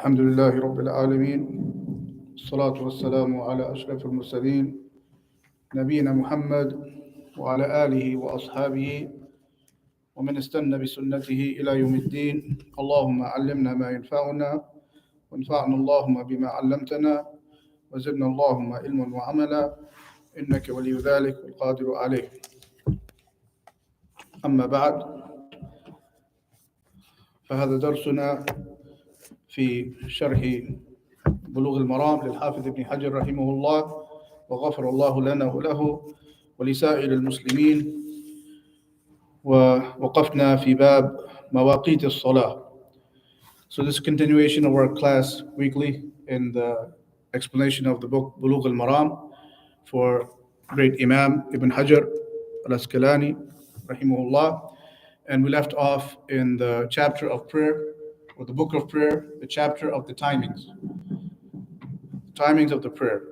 الحمد لله رب العالمين الصلاة والسلام على أشرف المرسلين نبينا محمد وعلى آله وأصحابه ومن استنى بسنته إلى يوم الدين اللهم علمنا ما ينفعنا وانفعنا اللهم بما علمتنا وزدنا اللهم علما وعملا إنك ولي ذلك والقادر عليه. أما بعد، فهذا درسنا في شرح بلوغ المرام للحافظ ابن حجر رحمه الله وغفر الله لنا وله ولسائر المسلمين. ووقفنا في باب مواقيت الصلاة. So this is continuation of our class weekly in the explanation of the book Bulugh al-Maram for great Imam Ibn Hajar al-Asqalani rahimahullah. And we left off in the chapter of prayer, or the book of prayer, the chapter of the timings of the prayer.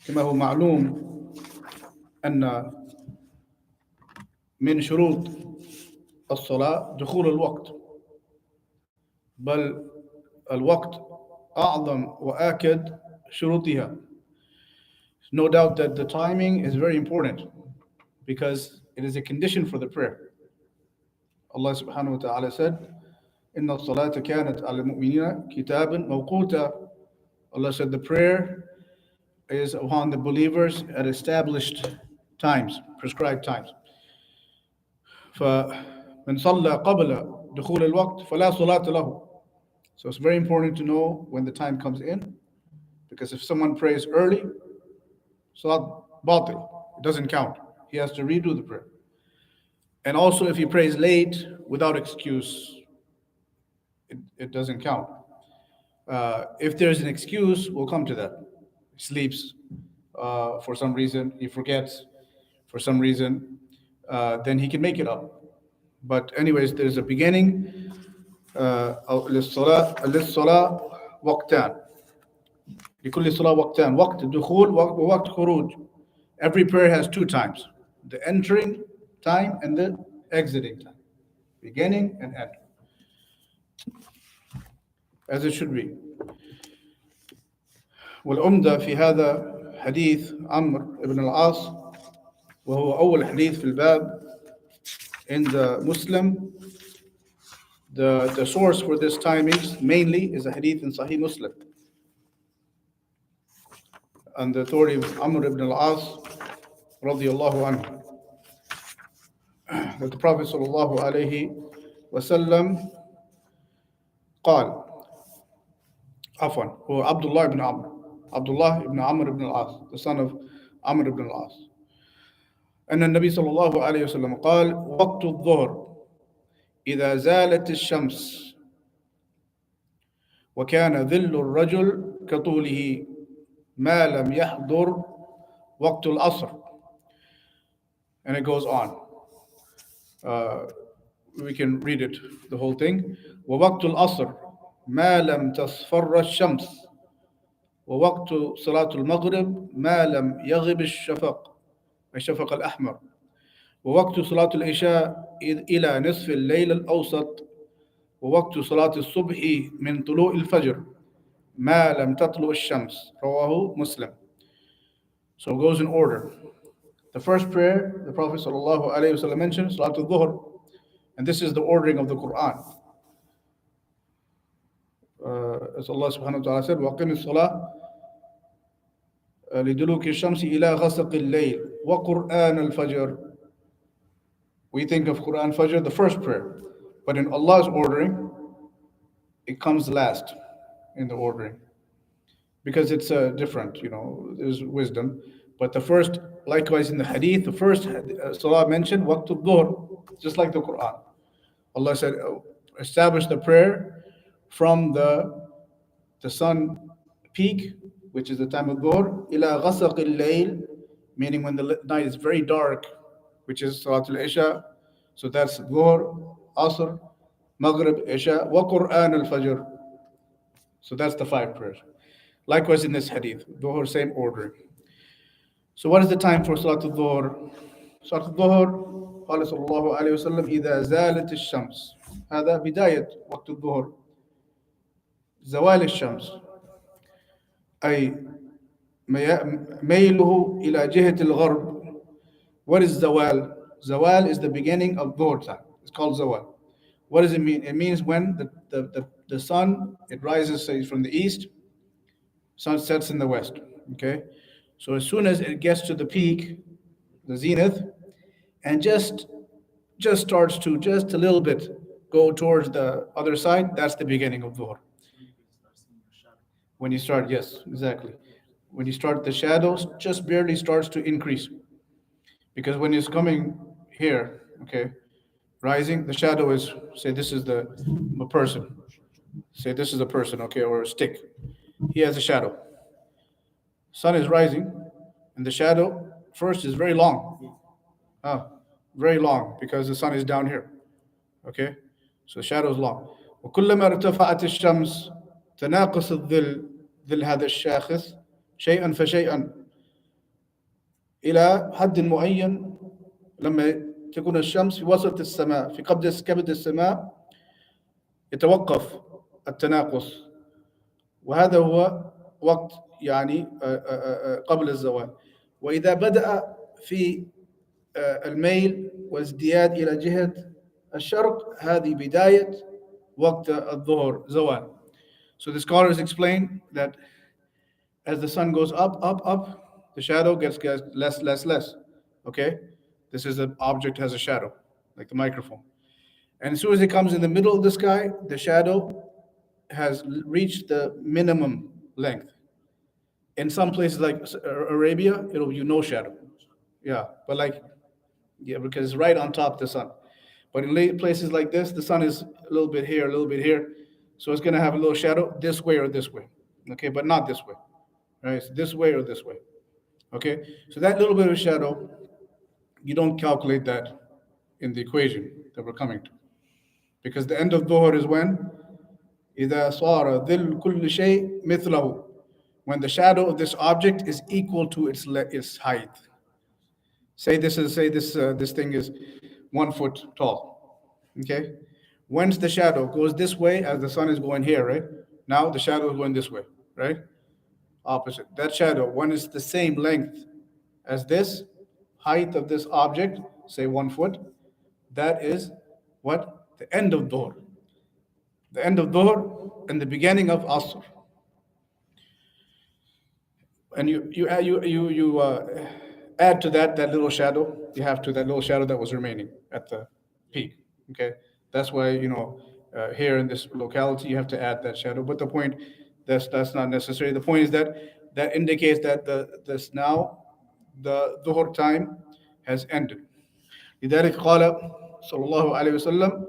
كما هو معلوم أن من شروط الصلاة دخول الوقت، بل الوقت أعظم وآكد شروطها. No doubt that the timing is very important because it is a condition for the prayer. Allah subhanahu wa ta'ala said, إِنَّ الصَّلَاةَ كَانَتْ عَلَى الْمُؤْمِنِينَ كِتَابًا مَوْقُوتًا. Allah said the prayer is upon the believers at established times, prescribed times. فَمَنْ صَلَّى قَبْلَ دُخُولِ الْوَقْتِ فَلَا صَلَاةَ لَهُ. So it's very important to know when the time comes in, because if someone prays early, salat batil, it doesn't count. He has to redo the prayer. And also if he prays late without excuse, it doesn't count. If there's an excuse, we'll come to that. He sleeps for some reason, he forgets for some reason, then he can make it up. But anyways, there's a beginning. للصلاة وقتان لكل صلاة وقتان وقت الدخول ووقت خروج. Every prayer has two times, the entering time and the exiting time, beginning and end, as it should be. والعمدة في هذا حديث عمرو بن العاص، وهو أول حديث في الباب in the Muslim. The source for this timings mainly is a hadith in Sahih Muslim, and the authority of Amr ibn al-As radiyallahu anhu, that the Prophet sallallahu alayhi wasallam قال عفوا هو Abdullah ibn Amr ibn al-As, the son of Amr ibn al-As, أن النبي صلى الله عليه وسلم قال وقت الظهر إذا زالت الشمس وكان ظل الرجل كطوله ما لم يحضر وقت العصر. And it goes on. We can read it, the whole thing. ووقت العصر ما لم تصفر الشمس ووقت صلاة المغرب ما لم يغب الشفق الأحمر ووقت صلاة العشاء إلى نصف الليل الأوسط ووقت صلاة الصبح من طلوع الفجر ما لم تطلع الشمس. رواه Muslim. So it goes in order. The first prayer the Prophet ﷺ mentioned, Salat al-Dhuhr, and this is the ordering of the Quran. As Allah subhanahu wa ta'ala said, وَقِمِ الصَّلَاةِ لِدُلُوكِ الشَّمْسِ إِلَى غَسَقِ اللَّيْلِ وَقُرْآنَ الْفَجْرِ. We think of Quran Fajr, the first prayer, but in Allah's ordering, it comes last in the ordering, because it's different, there's wisdom. But the first, likewise in the hadith, the first salah mentioned, waqtul dhuhr, just like the Quran. Allah said, establish the prayer from the sun peak, which is the time of dhuhr, ila ghasaqil layl, meaning when the night is very dark, which is Salatul Isha. So that's Dhuhr, Asr, Maghrib, Isha, wa Qur'an al-Fajr. So that's the 5 prayers. Likewise in this hadith, Dhuhr, same order. So what is the time for Salatul Dhuhr? Salatul Dhuhr قال صلى الله عليه وسلم إذا زالت الشمس. هذا بداية وقت الظهر. زوال الشمس أي ميله إلى جهة الغرب. What is zawal? Zawal is the beginning of dhuhr time. It's called zawal. What does it mean? It means when the sun, it rises, say, from the east, sun sets in the west. Okay? So as soon as it gets to the peak, the zenith, and just starts to just a little bit go towards the other side, that's the beginning of dhuhr. When you start, yes, exactly. When you start, the shadows just barely starts to increase. Because when it's coming here, okay, rising, the shadow is, say this is a person. Say this is a person, okay, or a stick. He has a shadow. Sun is rising, and the shadow first is very long. Ah, very long, because the sun is down here. Okay? So the shadow is long. وكلما ارتفعت الشمس تناقص ظل هذا الشاخص شيئا فشيئا إلى حد معين. لما تكون الشمس في وسط السماء في كبد السماء يتوقف التناقص، وهذا هو وقت يعني قبل الزوال. وإذا بدأ في الميل وازدياد إلى جهة الشرق، هذه بداية وقت الظهر زوال. So the scholars explain that as the sun goes up, the shadow gets less. Okay? This is an object has a shadow, like the microphone. And as soon as it comes in the middle of the sky, the shadow has reached the minimum length. In some places like Arabia, it'll be no shadow. Yeah, but because it's right on top of the sun. But in places like this, the sun is a little bit here, a little bit here. So it's going to have a little shadow this way or this way. Okay, but not this way. Right? It's this way or this way. Okay, so that little bit of shadow, you don't calculate that in the equation that we're coming to. Because the end of Dhuhr is when? إِذَا صَارَ ظِلُّ كُلِّ شَيْءٍ مِثْلَهُ. When the shadow of this object is equal to its height. Say this thing is 1 foot tall. Okay? Once the shadow goes this way, as the sun is going here, right? Now the shadow is going this way, right? Opposite. That shadow, when it's the same length as this, height of this object, say 1 foot, that is what? The end of Dhuhr. The end of Dhuhr and the beginning of Asr. And you add to that little shadow. You have to that little shadow that was remaining at the peak. Okay, that's why here in this locality you have to add that shadow. But the point that's not necessary. The point is that indicates that the Dhuhr time has ended. لذلك قال صلى الله عليه وسلم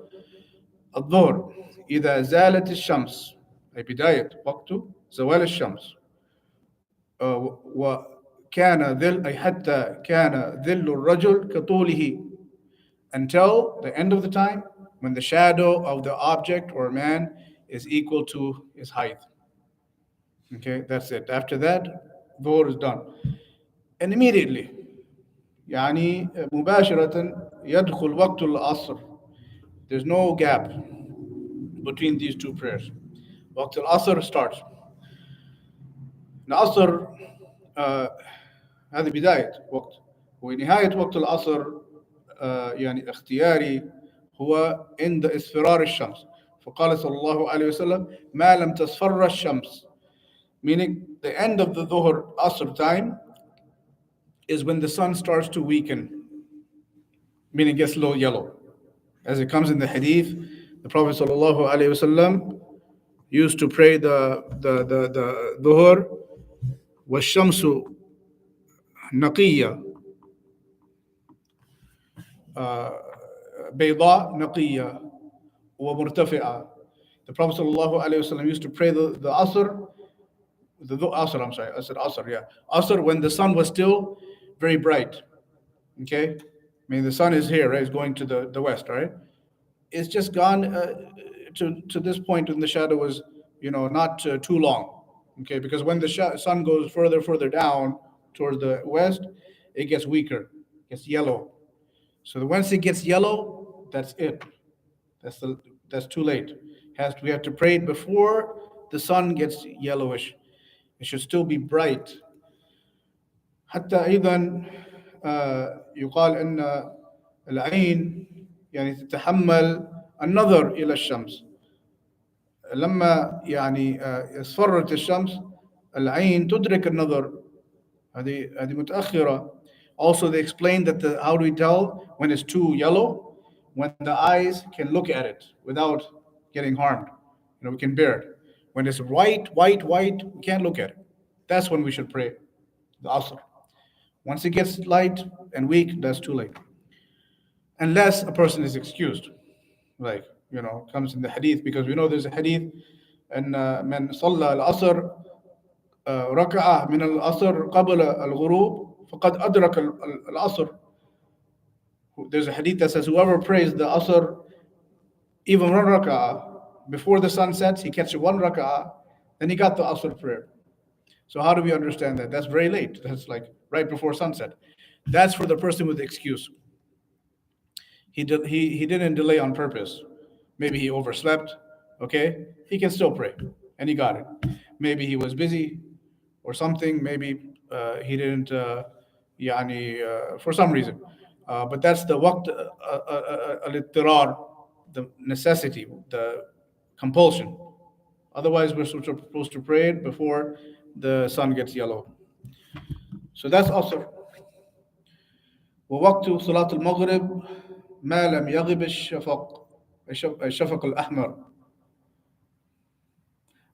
الظهر إذا زالت الشمس أي بداية وقت زوال الشمس وكان ظل أي حتى كان ظل الرجل كطوله, until the end of the time when the shadow of the object or man is equal to his height. Okay, that's it. After that, Dhuhr is done. And immediately, يعني مباشرة يدخل وقت العصر. There's no gap between these two prayers. وقت العصر starts. العصر هذه بداية وقت، ونهاية وقت العصر يعني اختياري هو عند اصفرار الشمس. فقال صلى الله عليه وسلم ما لم تصفر الشمس, meaning the end of the Dhuhr Asr time is when the sun starts to weaken, meaning it gets a little yellow. As it comes in the hadith, the Prophet sallallahu alaihi wasallam used to pray the Dhuhr والشمس نقية بيضاء نقية ومرتفعة. The Prophet sallallahu alaihi wasallam used to pray the Asr, Asr, I'm sorry, I said Asr, yeah. Asr when the sun was still very bright. Okay? I mean, the sun is here, right? It's going to the west, right? It's just gone to this point when the shadow was, not too long. Okay? Because when the sun goes further down towards the west, it gets weaker, gets yellow. So that once it gets yellow, that's it. That's the that's too late. We have to pray it before the sun gets yellowish. It should still be bright. حتى أيضا يقال أن العين يعني تتحمل النظر إلى الشمس. لما يعني اصفرت الشمس العين تدرك النظر. هذه متأخرة. Also, they explain that how do we tell when it's too yellow? When the eyes can look at it without getting harmed. We can bear it. When it's white, we can't look at it. That's when we should pray the Asr. Once it gets light and weak, that's too late. Unless a person is excused. Like, comes in the hadith, because we know there's a hadith, and من صلى العصر ركعة من العصر قبل الغروب فقد أدرك العصر. There's a hadith that says whoever prays the Asr even one rak'ah before the sun sets, he catches one rak'ah, then he got the Asr prayer. So how do we understand that? That's very late. That's like right before sunset. That's for the person with the excuse. He didn't delay on purpose. Maybe he overslept. Okay, he can still pray, and he got it. Maybe he was busy or something. Maybe he didn't. For some reason. But that's the waqt al-ittirar, the necessity, the compulsion. Otherwise, we're supposed to pray it before the sun gets yellow. So that's Asr. ووقت صلاة المغرب ما لم يغب الشفق الأحمر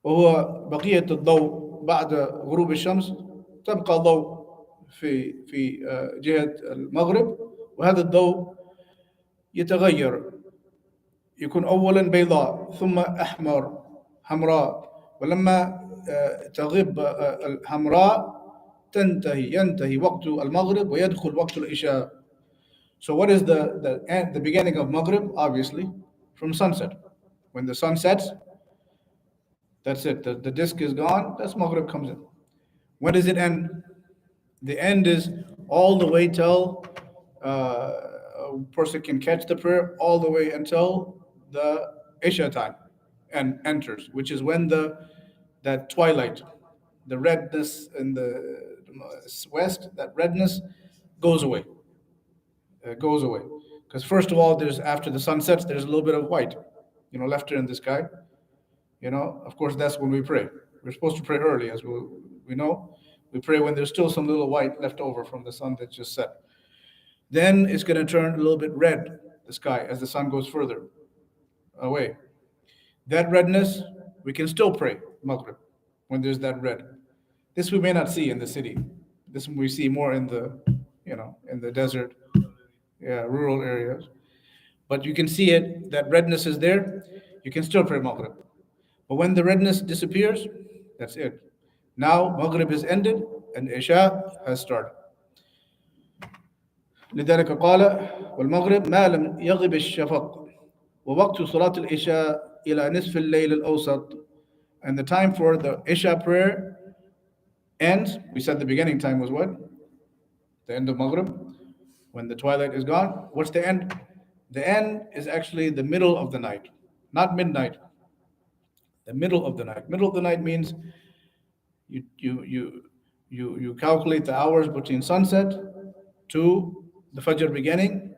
وهو بقية الضوء بعد غروب الشمس. تبقى ضوء في جهة المغرب، وهذا الضوء يتغير، يكون أولا بيضاء ثم أحمر حمراء، ولما تغيب الحمراء ينتهي وقت المغرب ويدخل وقت العشاء. So what is the beginning of Maghrib? Obviously, from sunset. When the sun sets, that's it. The disk is gone. That's Maghrib comes in. When does it end? The end is all the way till a person can catch the prayer all the way until the Isha time and enters, which is when that twilight, the redness in the west, that redness goes away. Goes away. Because first of all, there's after the sun sets, there's a little bit of white, left here in the sky. Of course, that's when we pray. We're supposed to pray early, as we know. We pray when there's still some little white left over from the sun that just set. Then it's going to turn a little bit red, the sky, as the sun goes further away. That redness, we can still pray Maghrib when there's that red. This we may not see in the city. This we see more in the, in the desert, rural areas. But you can see it, that redness is there. You can still pray Maghrib. But when the redness disappears, that's it. Now Maghrib is ended and Isha has started. لذلك قال والمغرب ما لم يغب الشفق ووقت صلاة العشاء إلى نصف الليل الأوسط. And the time for the Isha prayer ends. We said the beginning time was what? The end of Maghrib, when the twilight is gone. What's the end? The end is actually the middle of the night, not midnight. The middle of the night. Middle of the night means you calculate the hours between sunset to the Fajr beginning,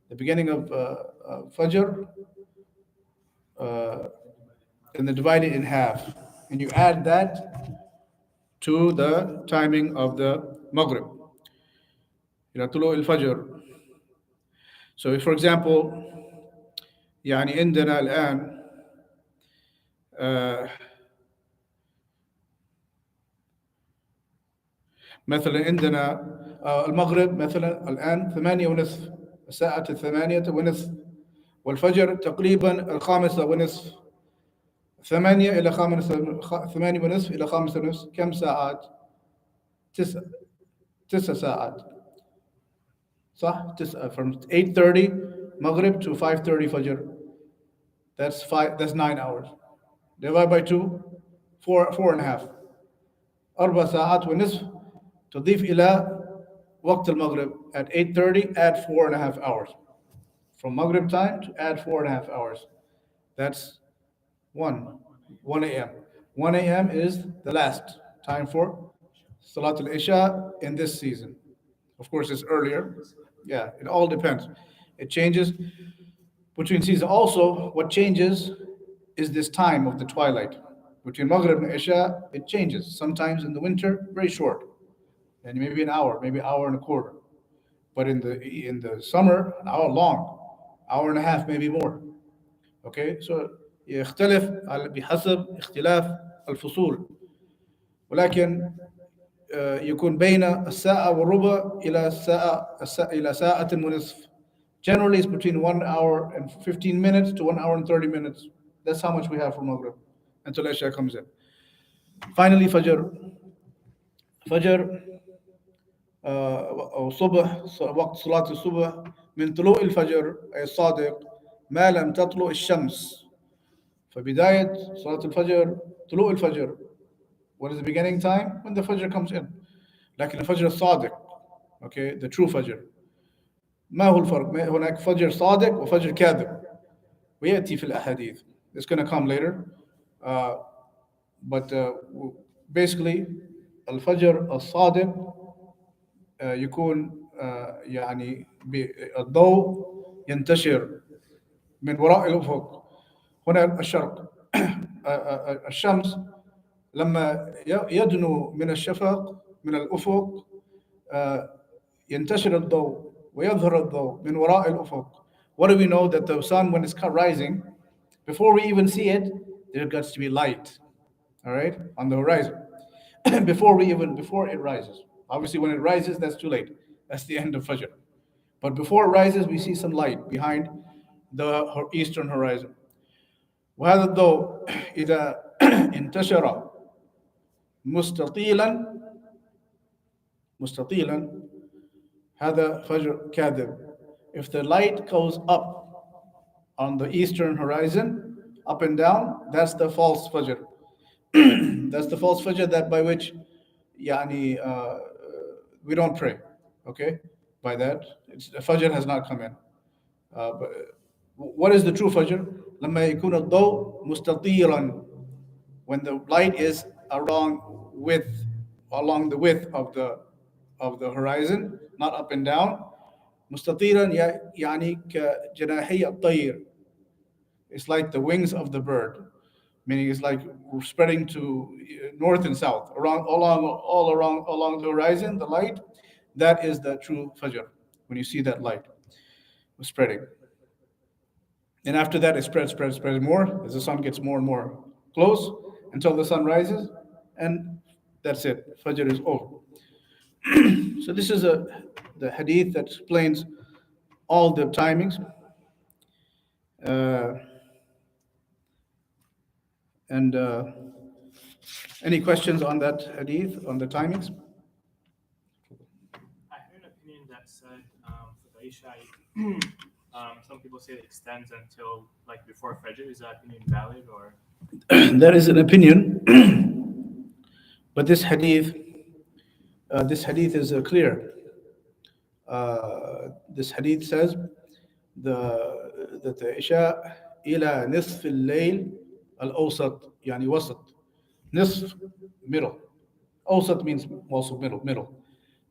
the beginning of Fajr, and then divide it in half, and you add that to the timing of the Maghrib. طلوع الفجر. So if, for example, يعني عندنا الآن مثلا عندنا المغرب مثلا الآن 8:30، الساعة 8:30، والفجر تقريبا 5:30. 8 إلى 5، 8:30 إلى 5:30 كم ساعات؟ 9 ساعات. صح؟ 9 from 8:30 Maghrib to 5:30 Fajr. That's 9 hours. Divide by 2, 4.5. 4 ساعات ونصف تضيف إلى Waqt al-Maghrib at 8:30, add 4.5 hours. From Maghrib time to add 4.5 hours. That's 1, 1 a.m. 1 a.m. is the last time for Salat al-Isha in this season. Of course, it's earlier. Yeah, it all depends. It changes between seasons. Also, what changes is this time of the twilight. Between Maghrib and Isha, it changes. Sometimes in the winter, very short, and maybe an hour, maybe an hour and a quarter. But in the summer, an hour long, hour and a half, maybe more. Okay, so يختلف بحسب اختلاف الفصول، ولكن يكون بين الساعة والربع إلى ساعة ونصف. Generally, it's between 1 hour and 15 minutes to 1 hour and 30 minutes. That's how much we have for Maghrib until Isha comes in. Finally, Fajr. Fajr أو صبح وقت صلاة الصبح من طلوع الفجر أي الصادق ما لم تطلع الشمس. فبداية صلاة الفجر طلوع الفجر. What is the beginning time? When the Fajr comes in. لكن الفجر الصادق, okay, the true Fajr. ما هو الفرق؟ هناك فجر صادق وفجر كاذب ويأتي في الأحاديث. It's going to come later. Uh, but basically الفجر الصادق يكون يعني الضوء ينتشر من وراء الأفق. هنا الشرق الشمس لما يدنو من الشفق من الأفق ينتشر الضوء ويظهر الضوء من وراء الأفق. What do we know? That the sun, when it's rising, before we even see it, there gets to be light, all right, on the horizon. before it rises. Obviously, when it rises, that's too late. That's the end of Fajr. But before it rises, we see some light behind the eastern horizon. وهذا الضوء إذا انتشر مستطيلا هذا فجر كاذب. If the light goes up on the eastern horizon, up and down, that's the false Fajr. That's the false Fajr that by which يعني, we don't pray. Okay? By that, the Fajr has not come in. But what is the true Fajr? لما يكون الضوء مستطيلا, when the light is along the width of the horizon, not up and down. مستطيلا يعني كجناحي الطير. It's like the wings of the bird, meaning it's like spreading to north and south, along the horizon. The light, that is the true Fajr. When you see that light spreading, and after that it spreads more as the sun gets more and more close until the sun rises, and that's it. Fajr is over. So this is the hadith that explains all the timings. And any questions on that hadith, on the timings? I heard an opinion that said for the Isha, some people say it extends until like before Fajr. Is that opinion valid or? That is an opinion, but this hadith is clear. This hadith says that the Isha إلى نصف الليل الأوسط يعني وسط. نصف, middle. أوسط means also middle.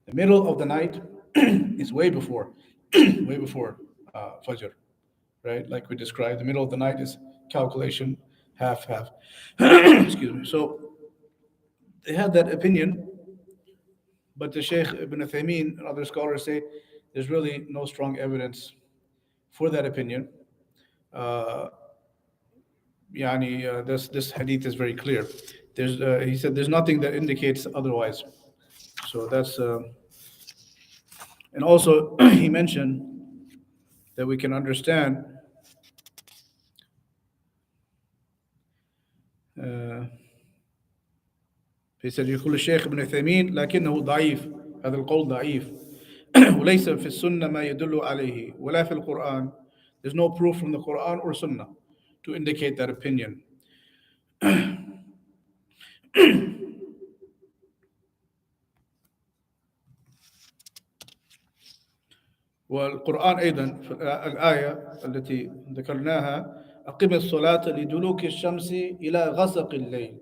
The middle of the night is way before Fajr, right? Like we described, the middle of the night is calculation half. Excuse me. So they had that opinion, but the Shaykh Ibn Uthaymeen and other scholars say there's really no strong evidence for that opinion. This hadith is very clear. He said there's nothing that indicates otherwise. So that's and also he mentioned that we can understand he said يقول الشيخ ابن عثيمين لكنه ضعيف. هذا القول ضعيف. وليس في السنة ما يدل عليه ولا في القرآن. There's no proof from the Quran or Sunnah to indicate that opinion. والقرآن أيضا في الآية التي ذكرناها أقم الصلاة لدلوك الشمس إلى غسق الليل.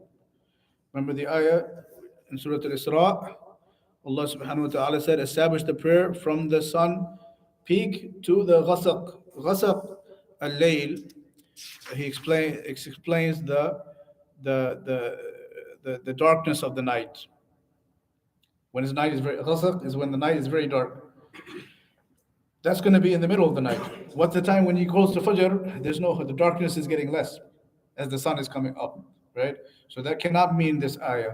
Remember the ayah in Surah Al-Isra? Allah subhanahu wa ta'ala said, establish the prayer from the sun peak to the ghasaq. Ghasaq al-layl, explains the, the, the darkness of the night. When his night is very, ghasaq is when the night is very dark. That's going to be in the middle of the night. What's the time when you close to Fajr? The darkness is getting less as the sun is coming up, right? So that cannot mean this ayah.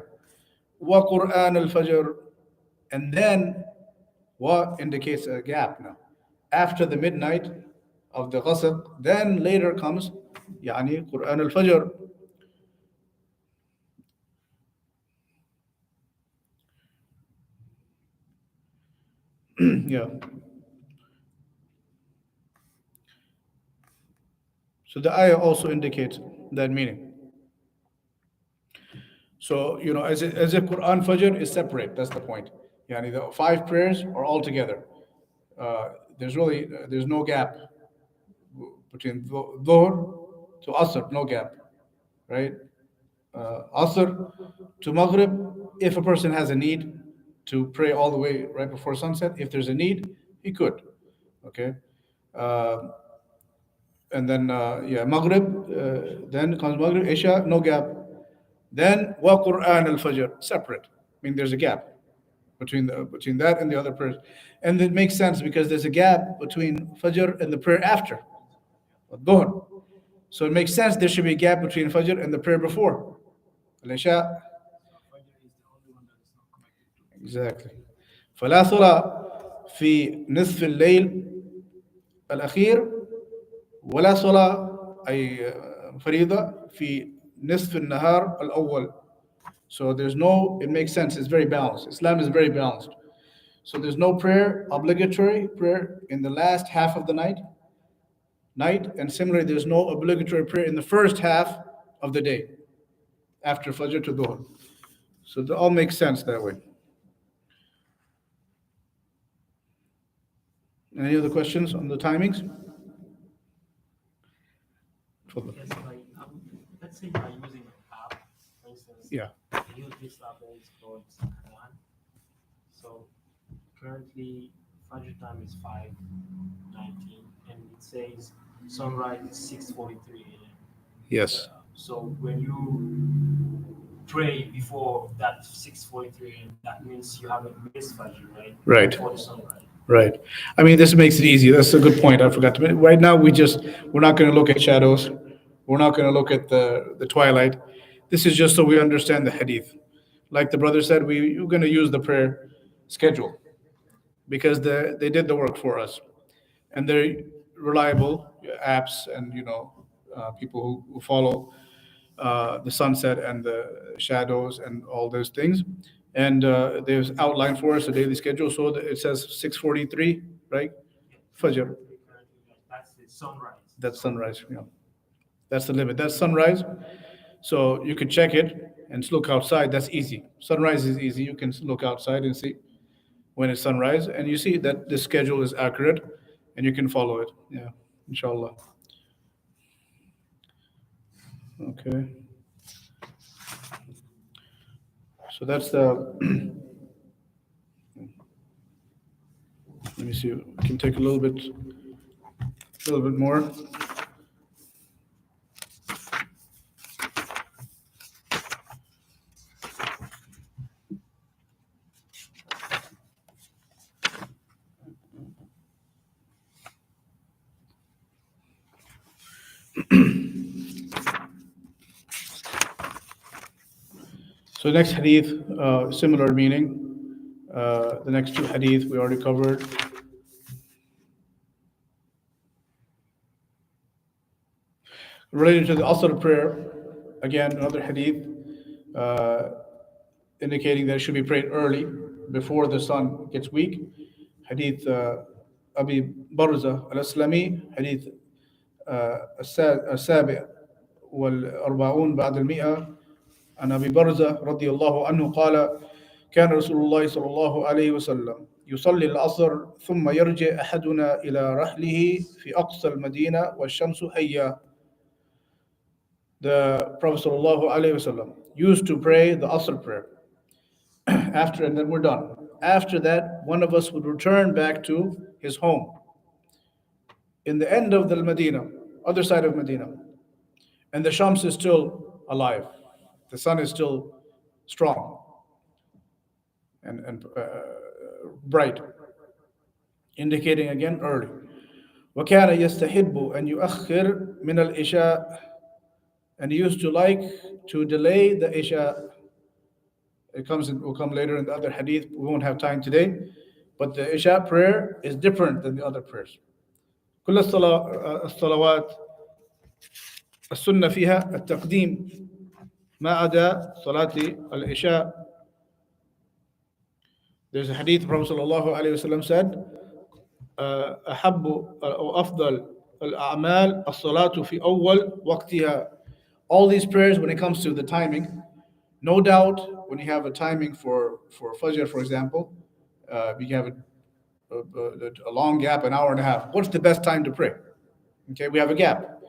Wa Qur'an al-Fajr. And then what indicates a gap now. After the midnight of the ghasaq, then later comes يعني Qur'an al-Fajr. Yeah. So the ayah also indicates that meaning. So, as a Quran Fajr is separate, that's the point. Yani the 5 prayers are all together. There's no gap between Dhuhr to Asr, no gap, right? Asr to Maghrib, if a person has a need to pray all the way right before sunset, if there's a need, he could, okay? Uh, and then, Maghrib, then comes Maghrib, Isha, no gap. Then wa Quran al-Fajr, separate. I mean, there's a gap between that and the other prayers, and it makes sense because there's a gap between Fajr and the prayer after, Dhuhr. So it makes sense there should be a gap between Fajr and the prayer before, al-Isha. Exactly. فلا صلاة في نصف الليل الأخير ولا صلاة أي فريضة في نصف النهار الأول. So it makes sense, it's very balanced. Islam is very balanced. So there's no obligatory prayer in the last half of the night, and similarly, there's no obligatory prayer in the first half of the day, after Fajr to Dhuhr. So it all makes sense that way. Any other questions on the timings? Yes, let's say you are using an app, for instance. Yeah. You use this app that is called Quran. So currently, Fajr time is 5:19, and it says sunrise is 6:43 a.m. Yes. So when you pray before that 6:43 a.m., that means you haven't missed Fajr, right? Right. Before the sunrise. Right. I mean, this makes it easy. That's a good point. I forgot to mention. Right now, we're not going to look at shadows. We're not going to look at the twilight. This is just so we understand the hadith. Like the brother said, we're going to use the prayer schedule because they did the work for us, and they're reliable apps, and people who follow the sunset and the shadows and all those things. And there's outlined for us a daily schedule. So it says 6:43, right? Fajr. That's the sunrise. That's sunrise. Yeah, that's the limit. That's sunrise. So you can check it and look outside. That's easy. Sunrise is easy. You can look outside and see when it's sunrise, and you see that the schedule is accurate, and you can follow it. Yeah, inshallah. Okay. So that's the. Let me see. We can take a little bit more. So next hadith, similar meaning. The next 2 hadith we already covered. Related to the Asr prayer, again, another hadith indicating that it should be prayed early before the sun gets weak. Hadith Abi Barza al-Aslami, hadith السابع والأربعون بعد المئة عن أبي برزة رضي الله عنه قال كان رسول الله صلى الله عليه وسلم يصلي العصر ثم يرجع أحدنا إلى رحله في أقصى المدينة والشمس حية. The Prophet ﷺ used to pray the Asr prayer after, and then we're done. After that, one of us would return back to his home in the end of the Medina, other side of Medina, and the Shams is still alive. The sun is still strong and bright, indicating again early. وكان يستحب أن يؤخر من العشاء, and he used to like to delay the Isha. Will come later in the other hadith. We won't have time today, but the Isha prayer is different than the other prayers. كل الصلوات السنة فيها التقديم ما عدا صلاة العشاء. There's a hadith the Prophet ﷺ said, أحب أو أفضل الأعمال الصلاة في أول وقتها. All these prayers, when it comes to the timing, no doubt when you have a timing for Fajr, for example, you have a long gap, an hour and a half. What's the best time to pray? Okay, we have a gap.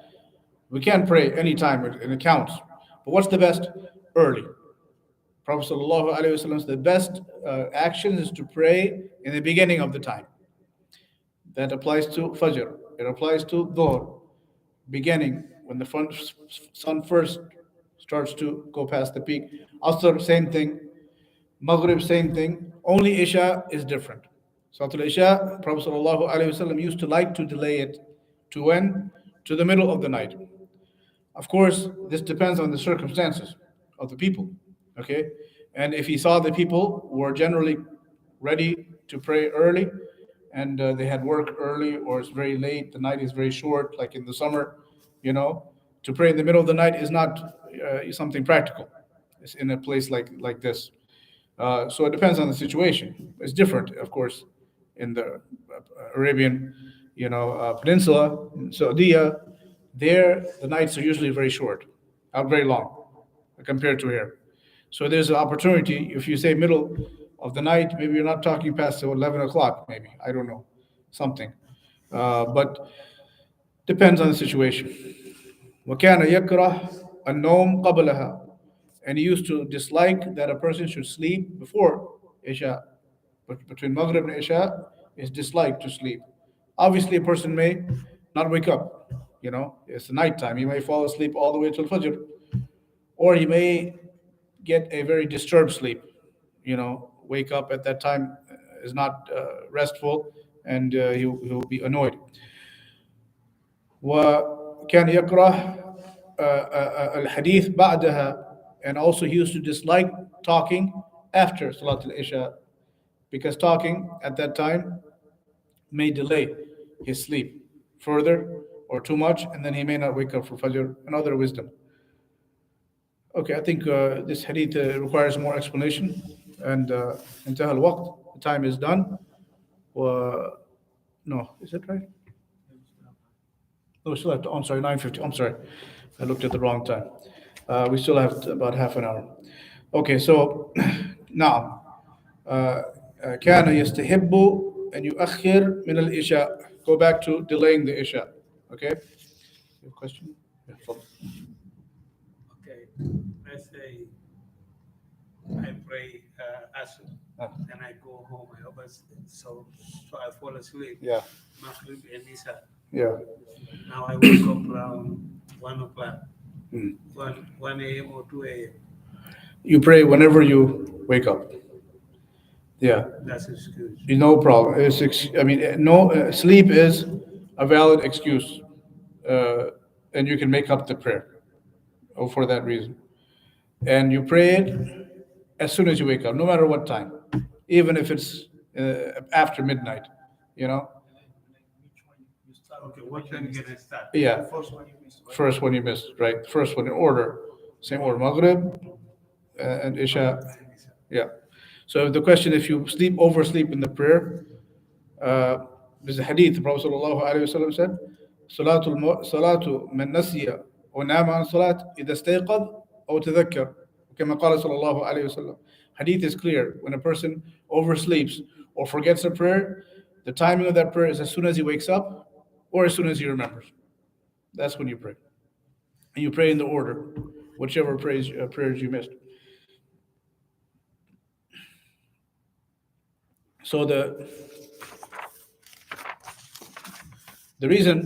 We can't pray any time, and it counts. But what's the best? Early. Prophet ﷺ, the best action is to pray in the beginning of the time. That applies to Fajr. It applies to Dhuhr. Beginning, when the sun first starts to go past the peak. Asr, same thing. Maghrib, same thing. Only Isha is different. Salatul Isha, Prophet ﷺ used to like to delay it to when? To the middle of the night. Of course, this depends on the circumstances of the people. Okay? And if he saw the people were generally ready to pray early, and they had work early, or it's very late, the night is very short, like in the summer, to pray in the middle of the night is not something practical. It's in a place like this. So it depends on the situation. It's different, of course, in the Arabian, peninsula, in Saudi. There, the nights are usually very short, not very long, compared to here. So there's an opportunity. If you say middle of the night, maybe you're not talking past 11 o'clock, maybe. I don't know, something. But depends on the situation. وَكَانَ يَكْرَهُ النَّوْمَ قَبْلَهَا, and he used to dislike that a person should sleep before Isha. But between Maghrib and Isha, it's disliked to sleep. Obviously, a person may not wake up. It's the night time. He may fall asleep all the way till Fajr, or he may get a very disturbed sleep. Wake up at that time is not restful, and he'll be annoyed. وكان يكره الحديث بعدها, and also he used to dislike talking after Salat al-Isha, because talking at that time may delay his sleep further or too much, and then he may not wake up for Fajr. And other wisdom. Okay, I think this hadith requires more explanation. And انتهى الوقت. The time is done. No, is it right? No, we still have to, I'm sorry, 9:50. I'm sorry, I looked at the wrong time. We still have about half an hour. Okay, so now كان يستحب أن يؤخر من العشاء. Go back to delaying the Isha. Okay? You have a question? Yeah, okay, let's say I pray Asr, then I go home. So I fall asleep. Yeah. Maghrib and Isha. Yeah. Now I wake up around 1 o'clock, Mm. 1 a.m. or 2 a.m. You pray whenever you wake up. Yeah. That's excuse. No problem. No sleep is a valid excuse, and you can make up the prayer for that reason. And you pray it as soon as you wake up, no matter what time, even if it's after midnight. Okay, what time can I start? Yeah. First one you missed, right? First one in order, same order, Maghrib and Isha. Yeah. So the question, if you oversleep in the prayer, there's a hadith. The Prophet ﷺ said, "Salatu man nasiya wa nama an salat idha istayqad aw tadhakkar." كما قال صلى الله عليه وسلم. Hadith is clear. When a person oversleeps or forgets a prayer, the timing of that prayer is as soon as he wakes up or as soon as he remembers. That's when you pray. And you pray in the order, whichever prayers you missed. So the reason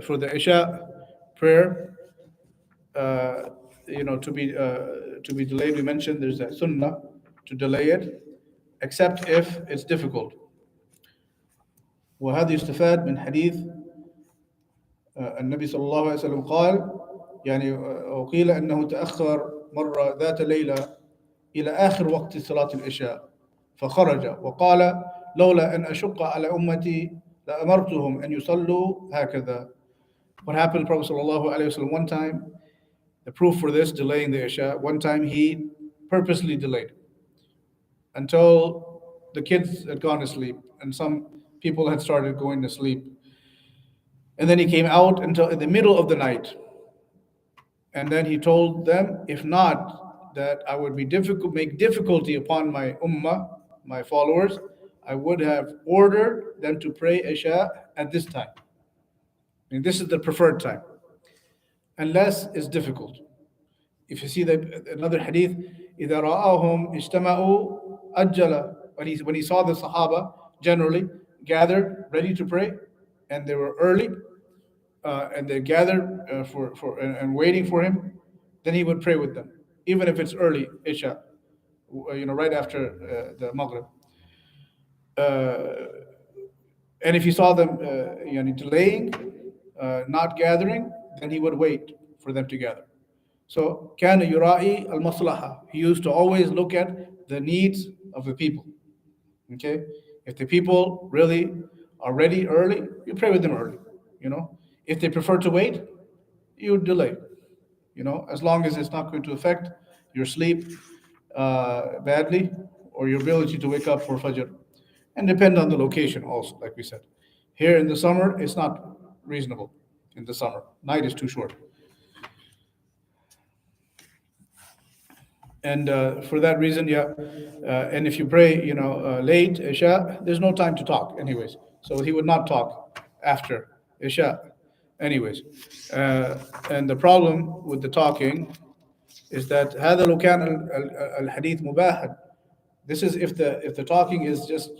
for the Isha prayer, uh, to be delayed, we mentioned there's a sunnah to delay it, except if it's difficult. وهذا يستفاد من حديث النبي صلى الله عليه وسلم قال يعني وقيل أنه تأخر مرة ذات ليلة إلى آخر وقت صلاة العشاء فخرج وقال لولا أن أشق على أمتي لأمرتهم أن يصلوا هكذا. What happened to Prophet صلى الله عليه وسلم one time, the proof for this delaying the Isha, one time he purposely delayed until the kids had gone to sleep and some people had started going to sleep. And then he came out until in the middle of the night. And then he told them, if not, that I would make difficulty upon my ummah, my followers, I would have ordered them to pray Isha at this time. And this is the preferred time, unless it's difficult. If you see that another hadith, إذا رآهم اجتمعوا أجل, when he saw the Sahaba generally gathered ready to pray, and they were early, and they gathered and waiting for him, then he would pray with them, even if it's early Isha, right after the Maghrib. And if he saw them delaying, not gathering, then he would wait for them to gather. So كان يراعي المصلحة. He used to always look at the needs of the people. Okay, if the people really are ready early, you pray with them early. If they prefer to wait, you delay. As long as it's not going to affect your sleep badly or your ability to wake up for Fajr, and depend on the location also, like we said. Here in the summer, it's not reasonable. In the summer, night is too short. And for that reason, and if you pray, late Isha, there's no time to talk, anyways. So he would not talk after Isha, anyways. And the problem with the talking is that هذا لو كان الحديث مباحا. This is if the talking is just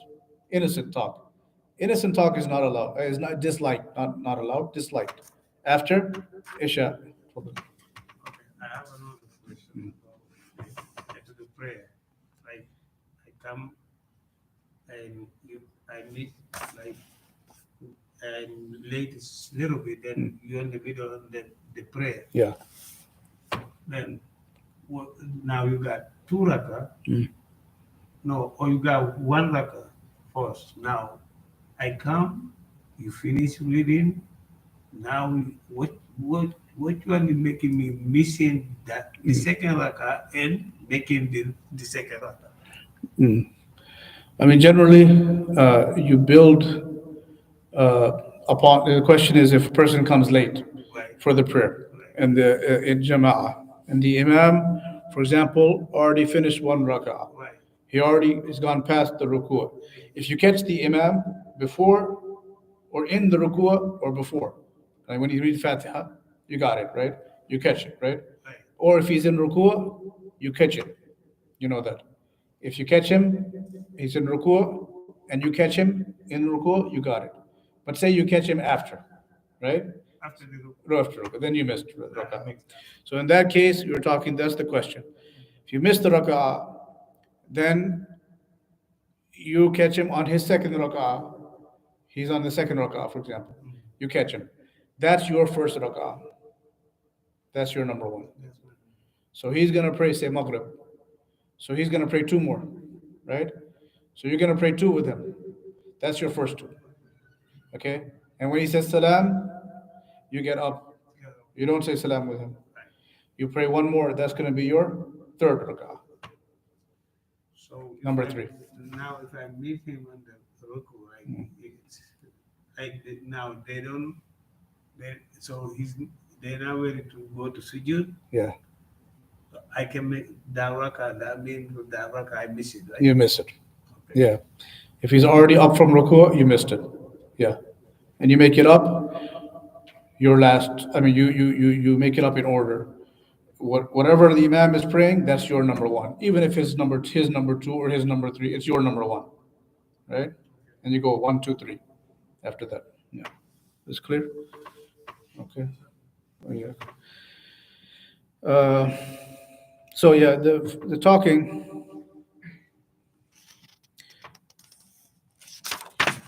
innocent talk. Innocent talk is not allowed. Is not disliked, not allowed. Disliked after Isha. Okay, I have another question to the prayer. Like I come and I meet like and late a little bit, then you're in the middle of the prayer. Yeah. Then now you got two raka. No, or you got one raka first. Now I come, you finish reading. Now what one is making me missing that the second raka and making the second raka? I mean, generally, you build upon. The question is if a person comes late Right. for the prayer and in Jama'ah, and the Imam, for example, already finished one rak'ah. Right. He already has gone past the ruku'. If you catch the Imam before or in the ruku' or before, like when he reads Fatiha, you got it, right? You catch it, right? Right. Or if he's in ruku', you catch it. You know that. If you catch him, he's in ruku', and you catch him in ruku', you got it. But say you catch him after, right? After the ruku. No, after ruku', then you missed rak'ah. So in that case, you're talking. That's the question. If you miss the rak'ah, then you catch him on his second rak'ah. He's on the second rak'ah, for example. You catch him. That's your first rak'ah. That's your number one. That's what- So he's gonna pray, say Maghrib. So he's gonna pray two more, right? So you're gonna pray two with him. That's your first two. Okay? And when he says salam, you get up. You don't say salam with him. You pray one more. That's gonna be your third rak'ah. So if Number I- three. Now, if I meet him on the ruku, now they don't. So they're not ready to go to sujood. Yeah, I can make that raka. That means that raka I miss it, right? you miss it. Yeah. If he's already up from ruku', you missed it. Yeah. And you make it up, your last, I mean, you make it up in order. Whatever the imam is praying, that's your number one. Even if his number two or his number three, it's your number one, right? And you go one, two, three after that. Yeah. It's clear? Okay. Oh, yeah. Uh, so yeah, the talking.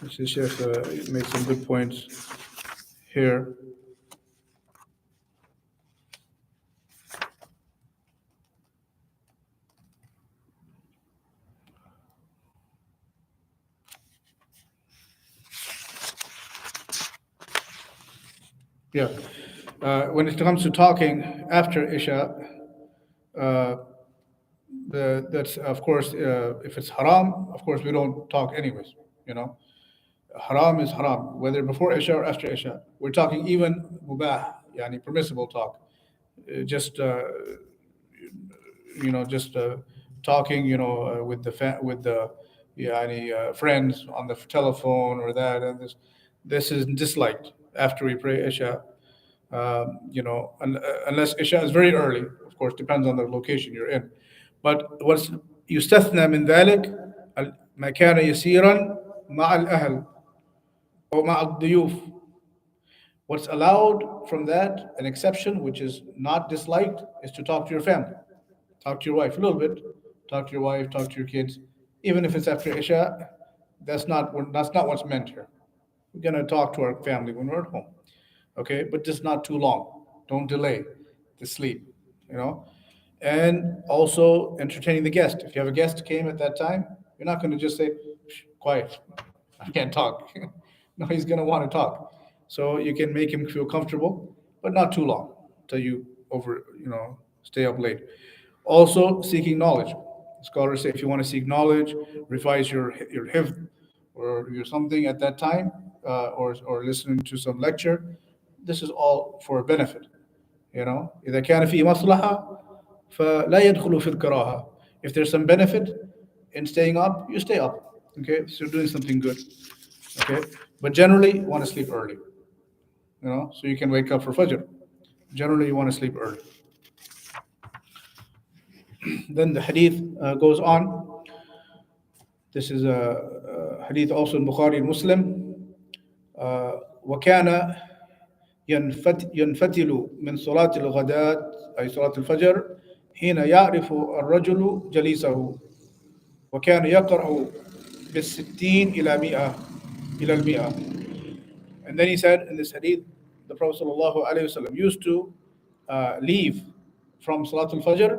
Actually, Sheikh made some good points here. Yeah. When it comes to talking after Isha, uh, that's of course, if it's haram, of course we don't talk anyways. You know, haram is haram, whether before Isha or after Isha. We're talking even mubah, yani permissible talk. Just just talking, with the friends on the telephone or that, and this is disliked after we pray Isha. Unless Isha is very early, of course, depends on the location you're in. But what's يستثنى من ذلك ما كان يسيرا مع الأهل أو مع الضيوف. What's allowed from that, an exception which is not disliked, is to talk to your family, talk to your wife a little bit, talk to your wife, talk to your kids, even if it's after Isha. That's not what's meant here. We're gonna talk to our family when we're at home, okay? But just not too long. Don't delay the sleep, you know. And also entertaining the guest. If you have a guest came at that time, you're not going to just say, "Shh, quiet, I can't talk." No, he's going to want to talk. So you can make him feel comfortable, but not too long till you stay up late. Also, seeking knowledge. Scholars say if you want to seek knowledge, revise your hifd or your something at that time, or listening to some lecture. This is all for benefit. إذا كان في مصلحة فلا يدخل في الكراهة. If there's some benefit in staying up, you stay up. Okay, so you're doing something good. Okay, but generally you want to sleep early. So you can wake up for Fajr. Generally you want to sleep early. Then the hadith goes on. This is a hadith also in Bukhari and Muslim. وكان ينفتل من صلاة الغداة أي صلاة الفجر حين يعرف الرجل جليسه وكان يقرأ بالستين إلى المئة. And then he said in this hadith, the Prophet ﷺ used to leave from Salatul Fajr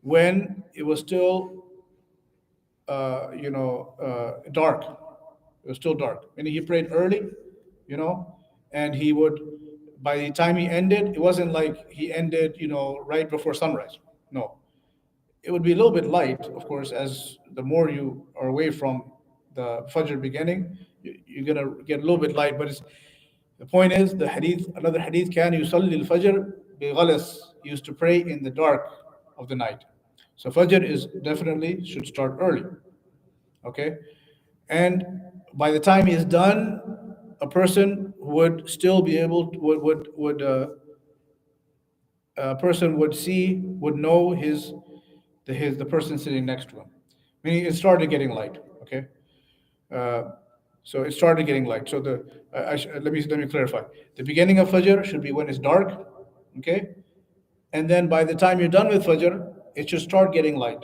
when it was still dark. It was still dark. Meaning he prayed early, and he would, by the time he ended, it wasn't like he ended, right before sunrise. No. It would be a little bit light, of course, as the more you are away from the Fajr beginning, you're gonna get a little bit light. But the point is, another hadith, كان يصلي الفجر بغلس, used to pray in the dark of the night. So Fajr is definitely should start early. Okay, and by the time he is done, a person would still be able to, would a person would know the person sitting next to him. Meaning it started getting light. Okay, so it started getting light. So let me clarify. The beginning of Fajr should be when it's dark. Okay, and then by the time you're done with Fajr, it should start getting light.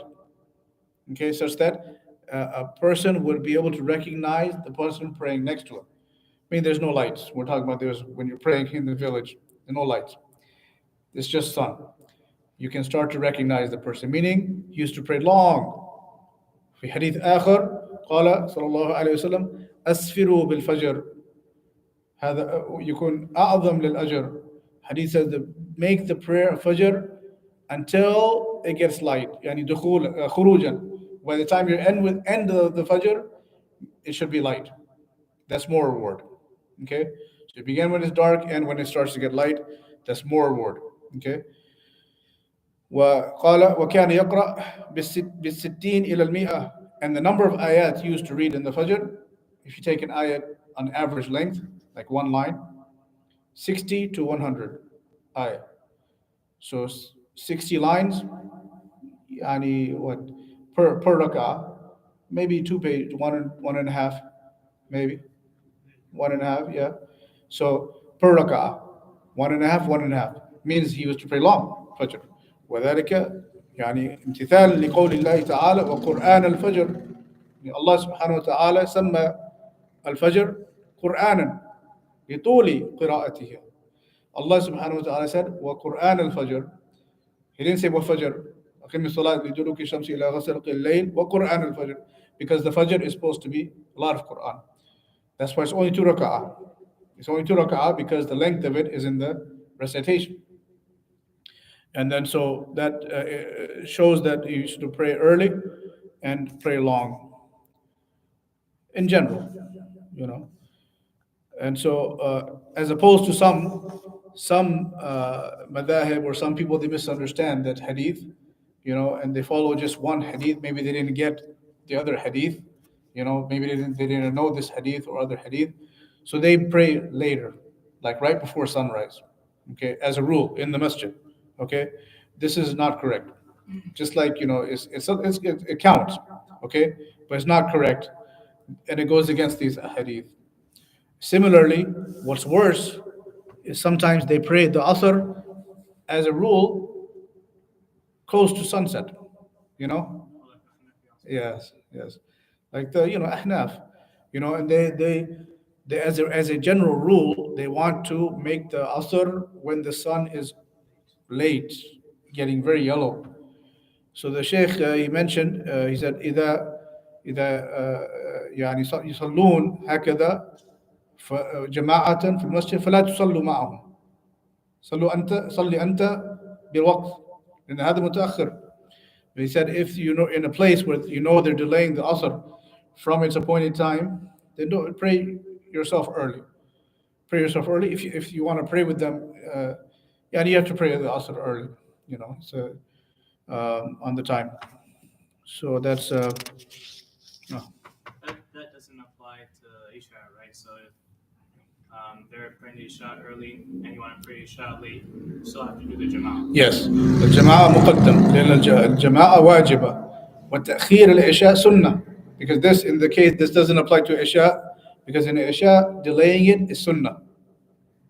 Okay, such that a person would be able to recognize the person praying next to him. I mean, there's no lights. We're talking about when you're praying in the village, there's no lights. It's just sun. You can start to recognize the person. Meaning, he used to pray long. في حديث آخر قال صلى الله عليه وسلم أسفروا بالفجر هذا يكون أعظم للأجر. Hadith says make the prayer of Fajr until it gets light. يعني دخول خروجا. By the time you end of the Fajr, it should be light. That's more reward. Okay? So you begin when it's dark and when it starts to get light, that's more reward. Okay? وقال وكان يقرأ بالستين إلى المئة. And the number of ayat used to read in the Fajr, if you take an ayat on average length, like one line, 60 to 100 ayat. So 60 lines, yani what, per rak'ah, maybe two page, one and a half, maybe one and a half, yeah. So per rak'ah, one and a half means he was to pray long Fajr. وذلك يعني امتثال لقول الله تعالى وقرآن الفجر. Allah subhanahu wa ta'ala سمى الفجر قرآنا لطول قراءته. Allah subhanahu wa ta'ala said وقرآن الفجر. He didn't say وفجر. أقم الصلاة لدلوك الشمس إلى غسق الليل وقرآن الفجر, because the Fajr is supposed to be a lot of Quran. That's why it's only two rak'ah. It's only two rak'ah because the length of it is in the recitation. And then so that shows that you should pray early and pray long in general, you know. And so as opposed to some madhahib or some people, they misunderstand that hadith, you know, and they follow just one hadith. Maybe they didn't get the other hadith, you know, maybe they didn't know this hadith or other hadith. So they pray later, like right before sunrise, okay, as a rule in the masjid, okay. This is not correct. Just like, you know, it counts, okay, but it's not correct, and it goes against these hadith. Similarly, what's worse is sometimes they pray the asr as a rule close to sunset, you know. Yes, yes, like the, you know, ahnaf, you know, and they as a general rule, they want to make the asr when the sun is late, getting very yellow. So the sheikh he mentioned, he said إذا يعني يصلون هكذا جماعة في المسجد فلا تصلوا معهم. صلي أنت بالوقت لأن هذا متأخر. He said if you know in a place where you know they're delaying the asr from its appointed time, then don't pray yourself early. Pray yourself early. If you want to pray with them, yeah, you have to pray the asr early, you know, so on the time. So that's no. That doesn't apply to Isha, right? So if they're praying Isha early and you want to pray Isha late, you still have to do the Jama'ah. Yes, الجماعة مقدم لأن الجماعة واجبة وتأخير العشاء سنة, because this in the case this doesn't apply to Isha, because in Isha delaying it is sunnah.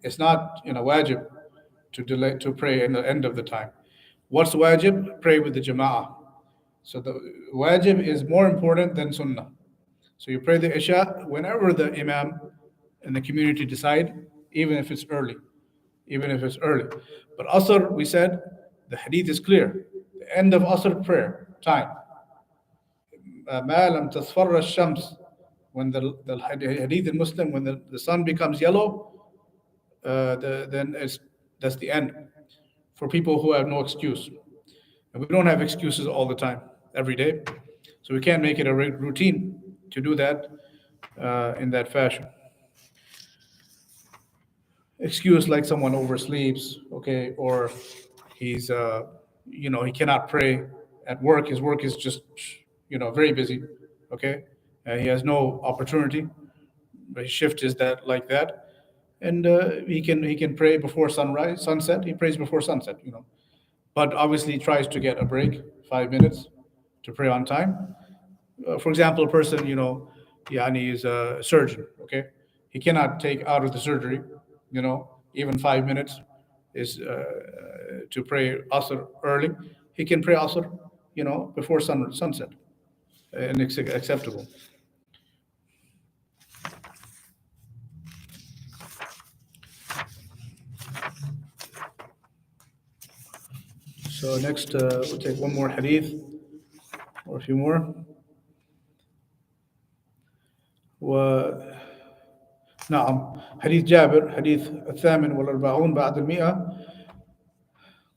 It's not, you know, wajib to delay to pray in the end of the time. What's wajib? Pray with the jama'ah. So the wajib is more important than sunnah. So you pray the Isha whenever the imam and the community decide, even if it's early. Even if it's early. But Asr, we said, the hadith is clear. The end of Asr prayer, time. ما لم تصفر الشمس, when the hadith in Muslim, when the sun becomes yellow, then that's the end for people who have no excuse. And we don't have excuses all the time, every day. So we can't make it a routine to do that in that fashion. Excuse like someone oversleeps, okay, or he's, you know, he cannot pray at work. His work is just, you know, very busy, okay. He has no opportunity. His shift is that like that, and he can pray before sunset. He prays before sunset, you know, but obviously he tries to get a break, 5 minutes, to pray on time. For example, a person, you know, yani is a surgeon, okay, he cannot take out of the surgery, you know, even 5 minutes is to pray Asr early. He can pray Asr, you know, before sunset, and it's acceptable. So next, we'll take one more hadith or a few more. نعم حديث جابر حديث 48 بعد 100.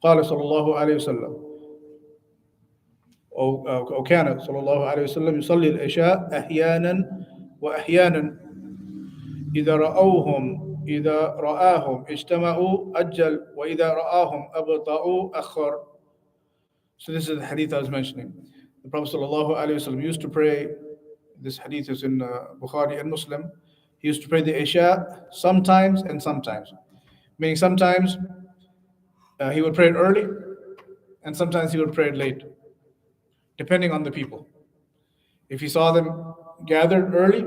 قال صلى الله عليه وسلم أو كان صلى الله عليه وسلم يصلي العشاء أحيانا وأحيانا إذا رآهم اجتمعوا أجل وإذا رآهم أبطأوا أخر. So this is the hadith I was mentioning. The Prophet ﷺ used to pray, this hadith is in Bukhari and Muslim, he used to pray the Isha sometimes and sometimes. Meaning sometimes he would pray it early and sometimes he would pray it late, depending on the people. If he saw them gathered early,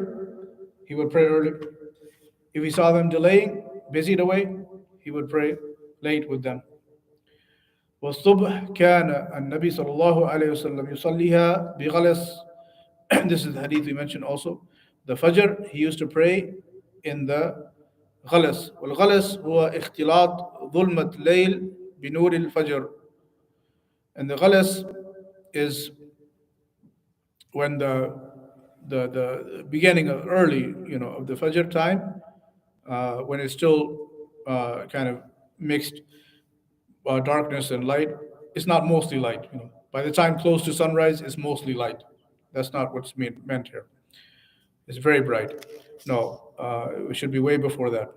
he would pray early. If he saw them delaying, busied away, he would pray late with them. والصبح كان النبي صلى الله عليه وسلم يصليها بغلس. This is the hadith we mentioned also. The Fajr, he used to pray in the غلس. والغلس هو اختلاط ظلمة الليل بنور الفجر. And the غلس is when the beginning of early, of the Fajr time, when it's still kind of mixed darkness and light. It's not mostly light. By the time close to sunrise, it's mostly light. That's not what's meant here. It's very bright. No, it should be way before that.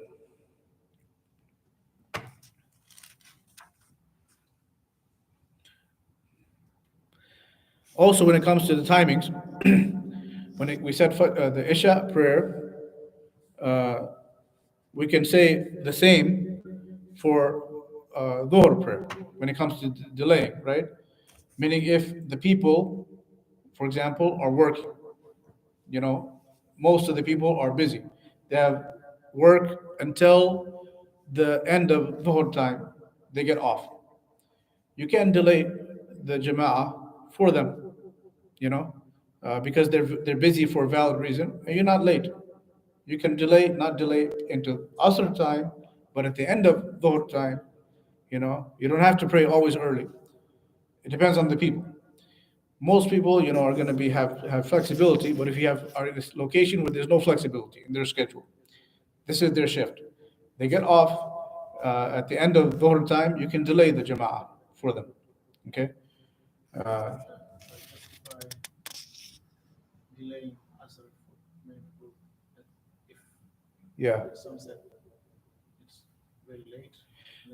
Also, when it comes to the timings, we said the Isha prayer, we can say the same for Dhuhr prayer when it comes to delaying, right? Meaning if the people, for example, are working, most of the people are busy. They have work until the end of Dhuhr time, they get off. You can delay the Jama'ah for them, because they're busy for a valid reason, and you're not late. You can not delay into Asr time, but at the end of Dhuhr time, you don't have to pray always early. It depends on the people. Most people, are going to have flexibility, but if you are in this location where there's no flexibility in their schedule, this is their shift. They get off at the end of Dhuhr time. You can delay the Jama'ah for them. Okay. Delaying Asr if Yeah. sunset it's very late.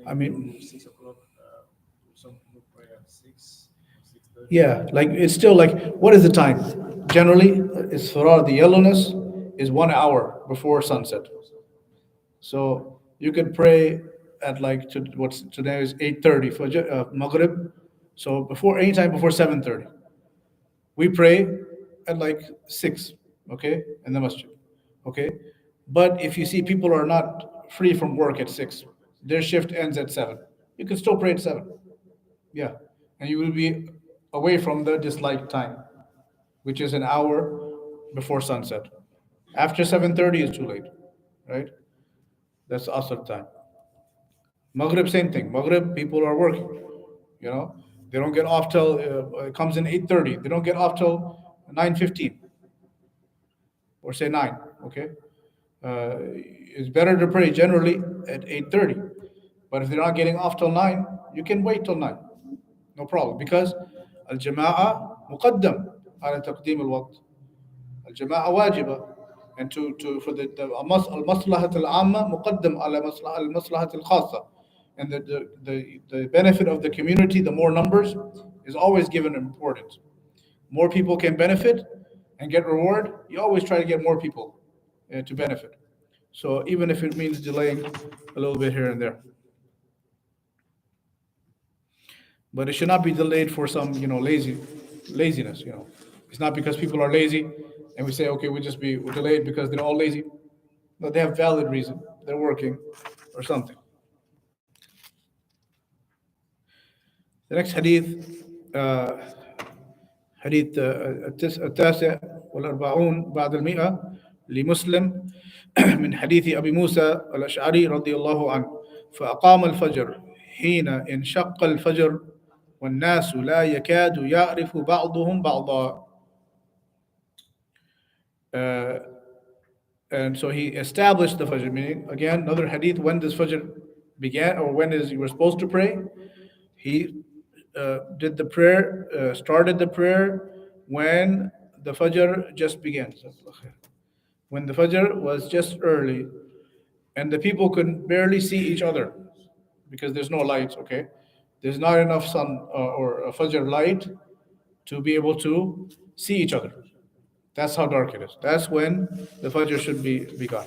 I mean, 6 o'clock. Some people pray at 6:30. Yeah, like it's still like, what is the time? Generally, it's for the yellowness is 1 hour before sunset. So you could pray at like what's today is 8:30 for Maghrib. So anytime before 7:30, we pray at like 6, okay, in the masjid, okay. But if you see people are not free from work at 6, their shift ends at 7. You can still pray at 7. Yeah, and you will be away from the disliked time, which is an hour before sunset. After 7:30 is too late, right? That's Asr time. Maghrib, same thing. Maghrib, people are working. They don't get off till it comes in 8:30. They don't get off till 9:15, or say 9. Okay, it's better to pray generally at 8:30. But if they're not getting off till 9, you can wait till 9. No problem, because al-jama'a muqaddam ala taqdim al-waqt. Al-jama'a wajiba, and for the al-maslahat al-amma muqaddam ala al-maslahat al-khassa, and the benefit of the community, the more numbers, is always given importance. More people can benefit and get reward. You always try to get more people to benefit. So even if it means delaying a little bit here and there. But it should not be delayed for some, laziness. It's not because people are lazy, and we say, okay, we're delayed because they're all lazy. No, they have valid reason. They're working, or something. The next hadith, حديث التاسع والأربعون بعد المئة لمسلم من حديث أبي موسى الأشعري رضي الله عنه فأقام الفجر حين انشق الفجر والناس لا يكاد يعرف بعضهم بعضا. And so he established the Fajr, meaning again another hadith, when this Fajr began, or when you were supposed to pray. He did the prayer, started the prayer when the Fajr just began. When the Fajr was just early, and the people could barely see each other because there's no lights. Okay, there's not enough sun or Fajr light to be able to see each other. That's how dark it is. That's when the Fajr should be begun.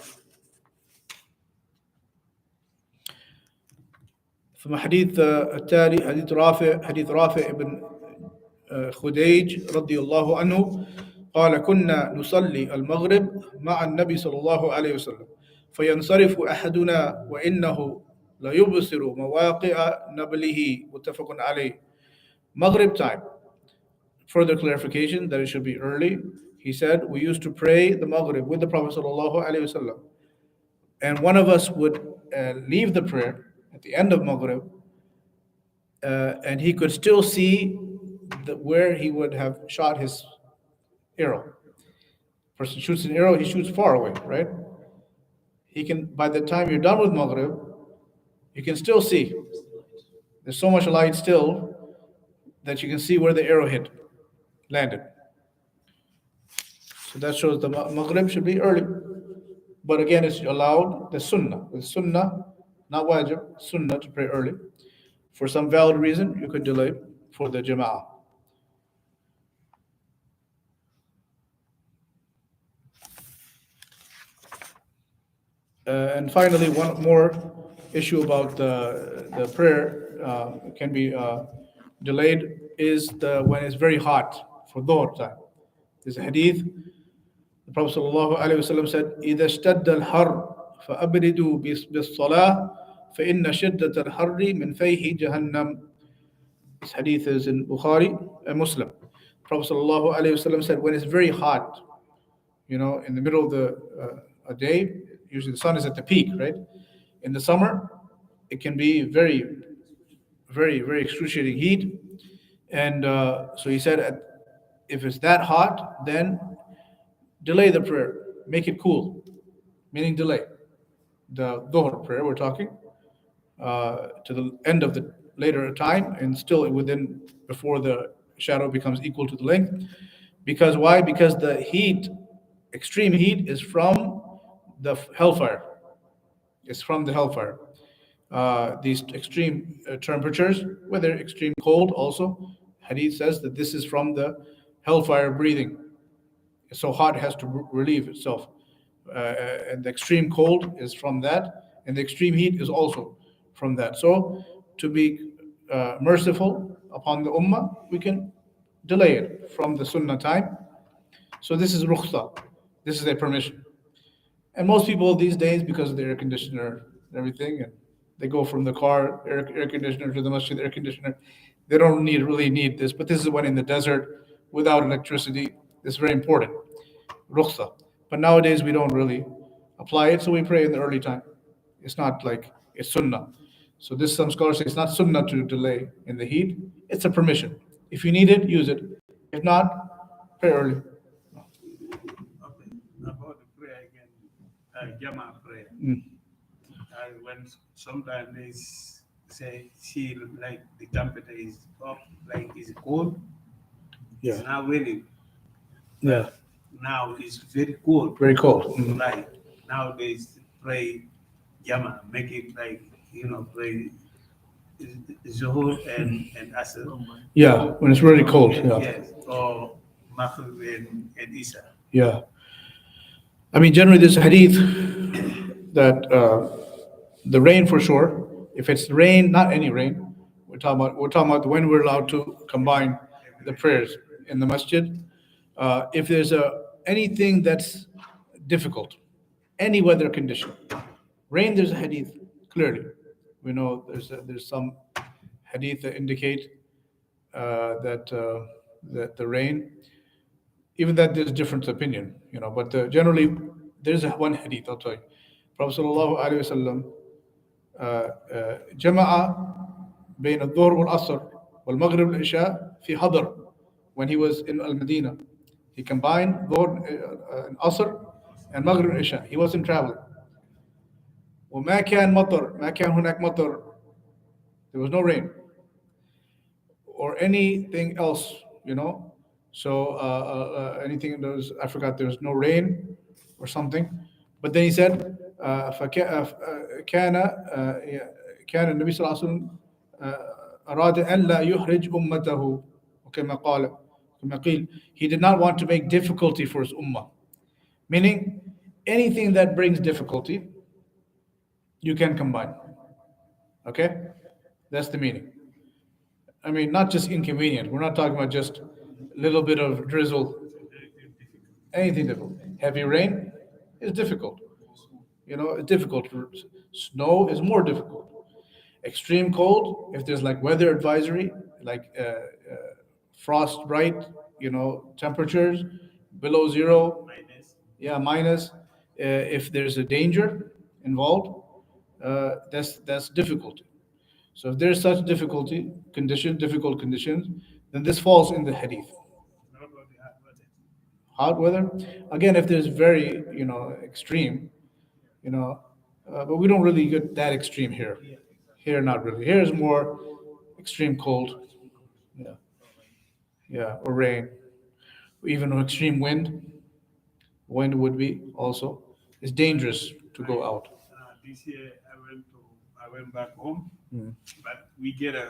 ثم حديث التالي حديث رافع بن خديج رضي الله عنه قال كنا نصلي المغرب مع النبي صلى الله عليه وسلم فينصرف أحدنا وإنه ليبصر مواقع نبله متفق عليه. Maghrib time. Further clarification that it should be early. He said we used to pray the Maghrib with the Prophet sallallahu alaihi wasallam, and one of us would leave the prayer at the end of Maghrib, and he could still see where he would have shot his arrow. Person shoots an arrow, he shoots far away, right? He can, by the time you're done with Maghrib, you can still see. There's so much light still that you can see where the arrow landed. So that shows the Maghrib should be early. But again, it's allowed, the Sunnah. With Sunnah, not wajib, Sunnah to pray early. For some valid reason, you could delay for the Jama'ah. And finally, one more issue about the prayer can be delayed is when it's very hot for Dhuhr time. There's a hadith. The Prophet ﷺ said, إِذَا اشْتَدَّ الْحَرُّ فَأَبْرِدُوا بِالصَّلَاةِ فَإِنَّ شِدَّةَ الْحَرِّ مِنْ فَيْهِ جَهَنَّمْ. This hadith is in Bukhari and Muslim. Prophet ﷺ said, when it's very hot, in the middle of a day, usually the sun is at the peak, right? In the summer, it can be very, very, very excruciating heat. And so he said, if it's that hot, then delay the prayer, make it cool, meaning delay the Dhuhr prayer we're talking to the end of the later time, and still before the shadow becomes equal to the length. Because why? Because the heat, extreme heat, is from the hellfire. It's from the hellfire. These extreme temperatures, whether extreme cold also, Hadith says that this is from the hellfire breathing. It's so hot it has to relieve itself. And the extreme cold is from that, and the extreme heat is also from that. So to be merciful upon the ummah, we can delay it from the sunnah time. So this is rukhsa. This is a permission. And most people these days, because of the air conditioner and everything, and they go from the car air conditioner to the masjid air conditioner, they don't really need this. But this is when in the desert without electricity. It's very important. Rukhsa. But nowadays we don't really apply it, so we pray in the early time. It's not like it's sunnah. So some scholars say it's not sunnah to delay in the heat. It's a permission. If you need it, use it. If not, pray early. Okay. About the prayer again, Jama prayer. When sometimes they say, see, like the temperature is up, like it's cold. Yeah. It's not really. Yeah. Now it's very cold. Very cold. Like nowadays, pray Jama, make it like, pray Zuhur and Asr. Yeah, when it's really cold. Yeah. Yes, or Maghrib and Isha. Yeah. I mean, generally, there's a hadith that the rain for sure. If it's rain, not any rain, we're talking about when we're allowed to combine the prayers in the masjid. If there's anything that's difficult, any weather condition, rain, there's a hadith clearly. We know there's some hadith that indicate that the rain, even that there's different opinion, but generally there's one hadith, I'll tell you. Prophet sallallahu alaihi wasallam jama'a بين الظهر والعصر والمغرب والعشاء في حضر. When he was in Al-Madinah, he combined Dhuhr and Asr and Maghrib and Isha. He wasn't traveling. وما كان مطر ما كان هناك مطر. There was no rain or anything else, So anything in those, I forgot, there was no rain or something. But then he said, كان النبي صلى الله عليه وسلم أراد أن لا يحرج أمته وكما قال كما قيل, he did not want to make difficulty for his ummah. Meaning, anything that brings difficulty, you can combine. Okay? That's the meaning. I mean, not just inconvenient. We're not talking about just a little bit of drizzle, anything difficult. Heavy rain is difficult. It's difficult. Snow is more difficult. Extreme cold, if there's like weather advisory, like frost bright, temperatures below zero, minus. yeah, minus. If there's a danger involved, that's difficulty. So if there's such difficult conditions, then this falls in the hadith. Not about the hard weather. Hot weather, again, if there's very extreme, you know, but we don't really get that extreme here. Yeah, exactly. Here, not really. Here is more extreme cold, Extreme cold. yeah, All right. yeah, or rain, even extreme wind. Wind would be also. It's dangerous to go out. This year I went back home, Mm. but we get a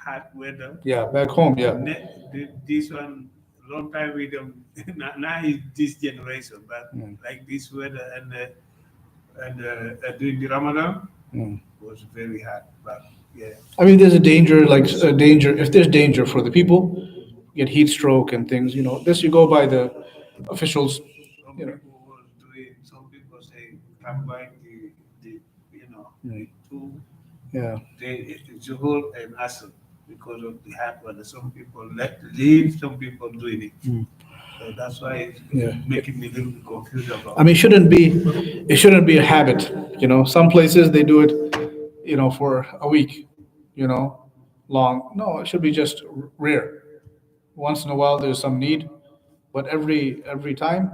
hot weather. Yeah, back home, yeah. This one, long time we don't. Now is this generation, but Mm. like this weather and during the Ramadan Mm. was very hot. But yeah, I mean, there's a danger, like a danger. If there's danger for the people, get heat stroke and things. This you go by the officials. some You know. people was doing. Some people say combine the the two Yeah. the Zuhur and Asr because of the hot weather. Some people let leave, some people doing it. Mm. So that's why it's Yeah. making me a little bit confused about. I mean, it shouldn't be a habit. Some places they do it, for a week, you know, long. No, it should be just rare. Once in a while, there's some need, but every time,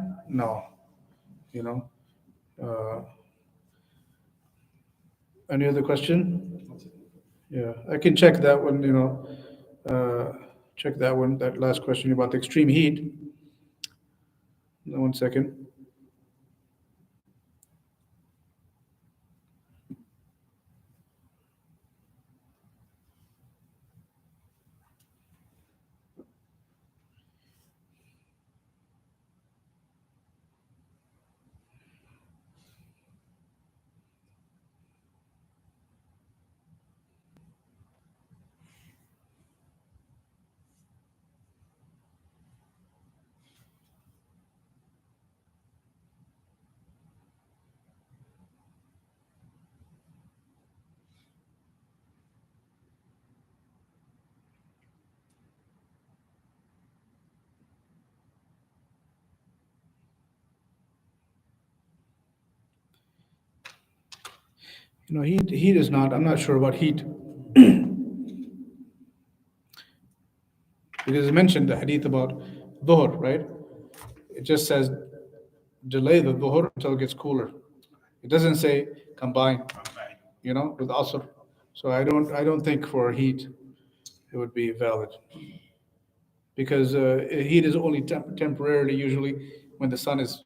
no. You know. Uh, any other question? Yeah, I can check that one. Check that one. That last question about the extreme heat. One second. Heat is not. I'm not sure about heat because it mentioned the hadith about dhuhr, right? It just says delay the dhuhr until it gets cooler. It doesn't say combine, Combine. with asr. So I don't think for heat it would be valid because heat is only temporarily usually when the sun is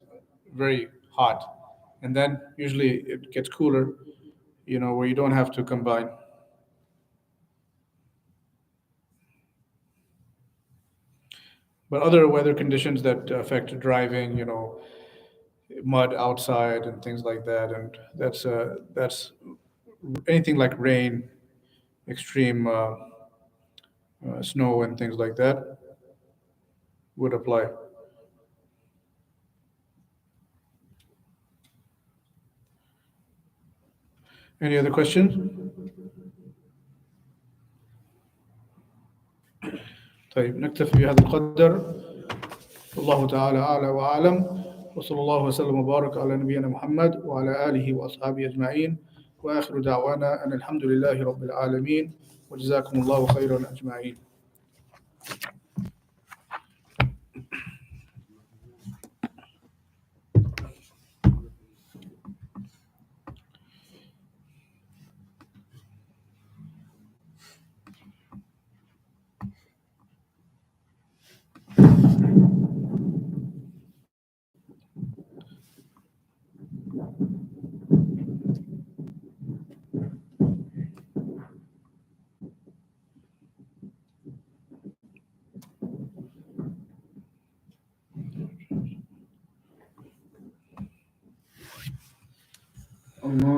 very hot, and then usually it gets cooler, where you don't have to combine. But other weather conditions that affect driving, mud outside and things like that, and that's anything like rain, extreme snow, and things like that would apply. Any other questions? طيب نكتفي بهذا القدر. والله تعالى أعلى وأعلم، وصلى الله وسلم وبارك على نبينا محمد وعلى آله وأصحابه أجمعين، وآخر دعوانا أن الحمد لله رب العالمين، وجزاكم الله خيرا أجمعين. Allah